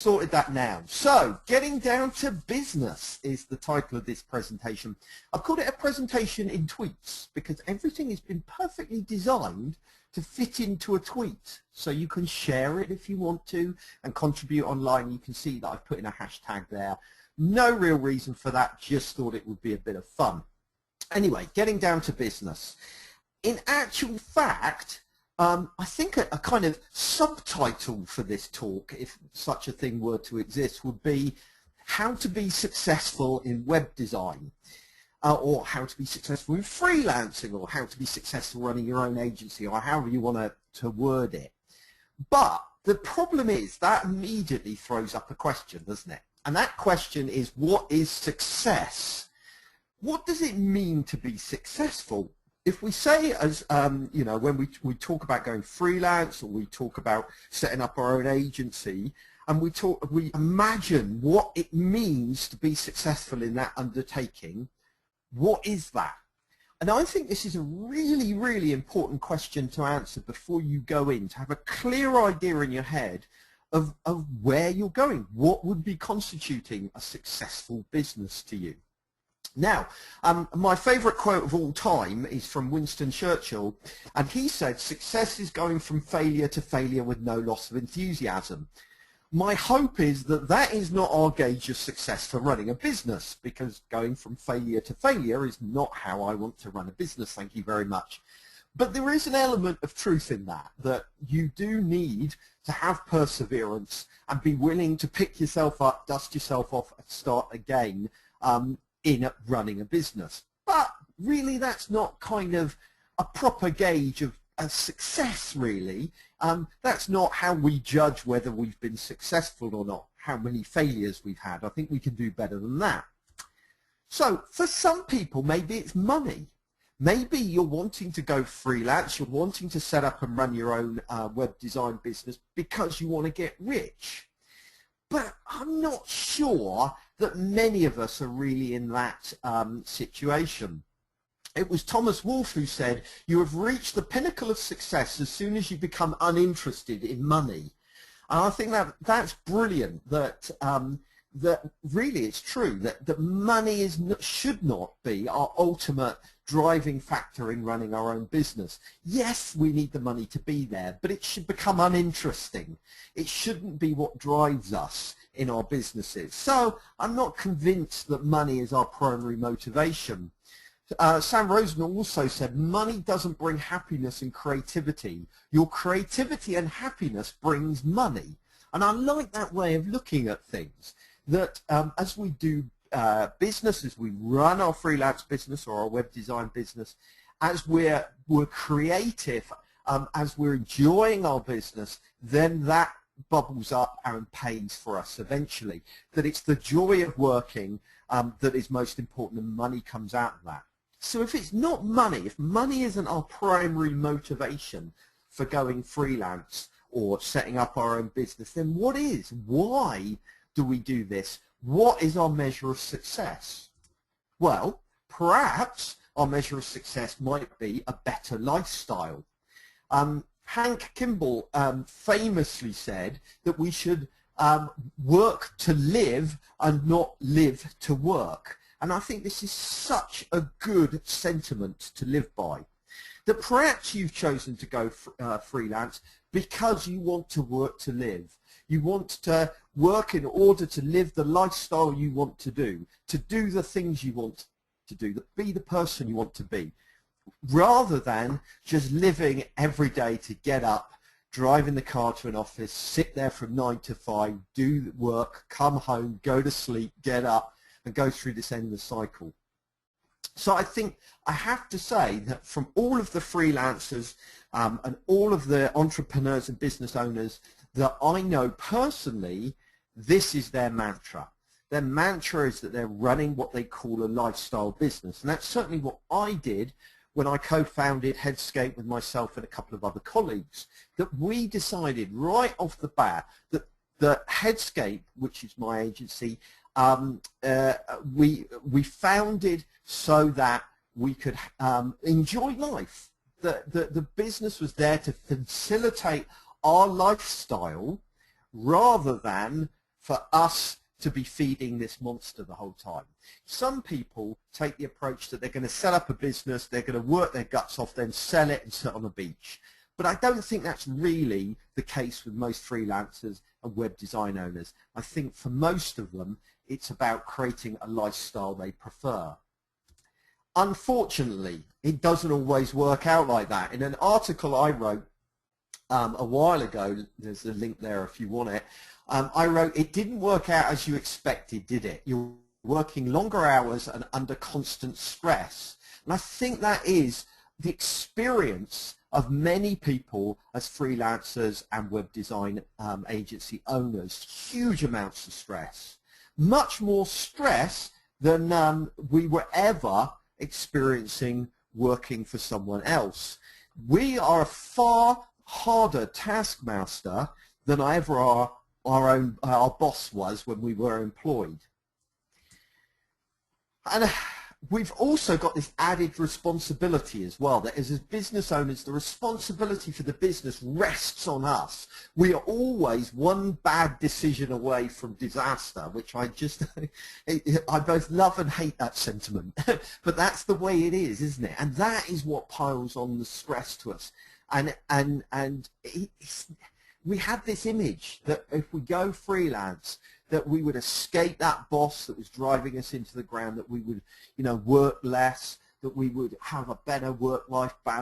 Sorted that now. So, getting down to business is the title of this presentation. I've called it a presentation in tweets because everything has been perfectly designed to fit into a tweet. So you can share it if you want to and contribute online. You can see that I've put in a hashtag there. No real reason for that, just thought it would be a bit of fun. Anyway, getting down to business. In actual fact, I think a kind of subtitle for this talk, if such a thing were to exist, would be how to be successful in web design, or how to be successful in freelancing, or how to be successful running your own agency, or however you want to word it. But the problem is that immediately throws up a question, doesn't it? And that question is, what is success? What does it mean to be successful? If we say, as you know, when we talk about going freelance, or we talk about setting up our own agency, and we imagine what it means to be successful in that undertaking, what is that? And I think this is a really, really important question to answer before you go in, to have a clear idea in your head of where you're going. What would be constituting a successful business to you? Now, my favourite quote of all time is from Winston Churchill, and he said, "Success is going from failure to failure with no loss of enthusiasm." My hope is that that is not our gauge of success for running a business, because going from failure to failure is not how I want to run a business, thank you very much. But there is an element of truth in that you do need to have perseverance and be willing to pick yourself up, dust yourself off, and start again in running a business. But really that's not kind of a proper gauge of a success, really. That's not how we judge whether we've been successful or not, how many failures we've had. I think we can do better than that. So for some people, maybe it's money. Maybe you're wanting to go freelance, you're wanting to set up and run your own web design business because you want to get rich. But I'm not sure that many of us are really in that situation. It was Thomas Wolfe who said, "You have reached the pinnacle of success as soon as you become uninterested in money." And I think that's brilliant, that really it's true, that money should not be our ultimate driving factor in running our own business. Yes, we need the money to be there, but it should become uninteresting. It shouldn't be what drives us in our businesses. So I'm not convinced that money is our primary motivation. Sam Rosenthal also said, "Money doesn't bring happiness and creativity. Your creativity and happiness brings money." And I like that way of looking at things, that as we do business, as we run our freelance business or our web design business, as we're creative, as we're enjoying our business, then that bubbles up and pays for us eventually. That it's the joy of working that is most important, and money comes out of that. So if it's not money, if money isn't our primary motivation for going freelance or setting up our own business, then what is? Why do we do this? What is our measure of success? Well, perhaps our measure of success might be a better lifestyle. Hank Kimball famously said that we should work to live and not live to work. And I think this is such a good sentiment to live by. That perhaps you've chosen to go freelance because you want to work to live. You want to work in order to live the lifestyle you want to do the things you want to do, to be the person you want to be, rather than just living every day to get up, drive in the car to an office, sit there from 9 to 5, do work, come home, go to sleep, get up, and go through this endless cycle. So I think I have to say that from all of the freelancers and all of the entrepreneurs and business owners that I know personally, this is their mantra. Their mantra is that they're running what they call a lifestyle business. And that's certainly what I did when I co-founded Headscape with myself and a couple of other colleagues, that we decided right off the bat that Headscape, which is my agency, we founded so that we could enjoy life. The business was there to facilitate our lifestyle rather than for us to be feeding this monster the whole time. Some people take the approach that they're going to set up a business, they're going to work their guts off, then sell it and sit on a beach. But I don't think that's really the case with most freelancers and web design owners. I think for most of them, it's about creating a lifestyle they prefer. Unfortunately, it doesn't always work out like that. In an article I wrote a while ago, there's a link there if you want it, I wrote, it didn't work out as you expected, did it? You're working longer hours and under constant stress. And I think that is the experience of many people as freelancers and web design agency owners. Huge amounts of stress. Much more stress than we were ever experiencing working for someone else. We are a far harder taskmaster than our boss was when we were employed. And we've also got this added responsibility as well, that as business owners, the responsibility for the business rests on us. We are always one bad decision away from disaster, which I both love and hate that sentiment. But that's the way it is, isn't it? And that is what piles on the stress to us. We have this image that if we go freelance, that we would escape that boss that was driving us into the ground, that we would, work less, that we would have a better work-life balance.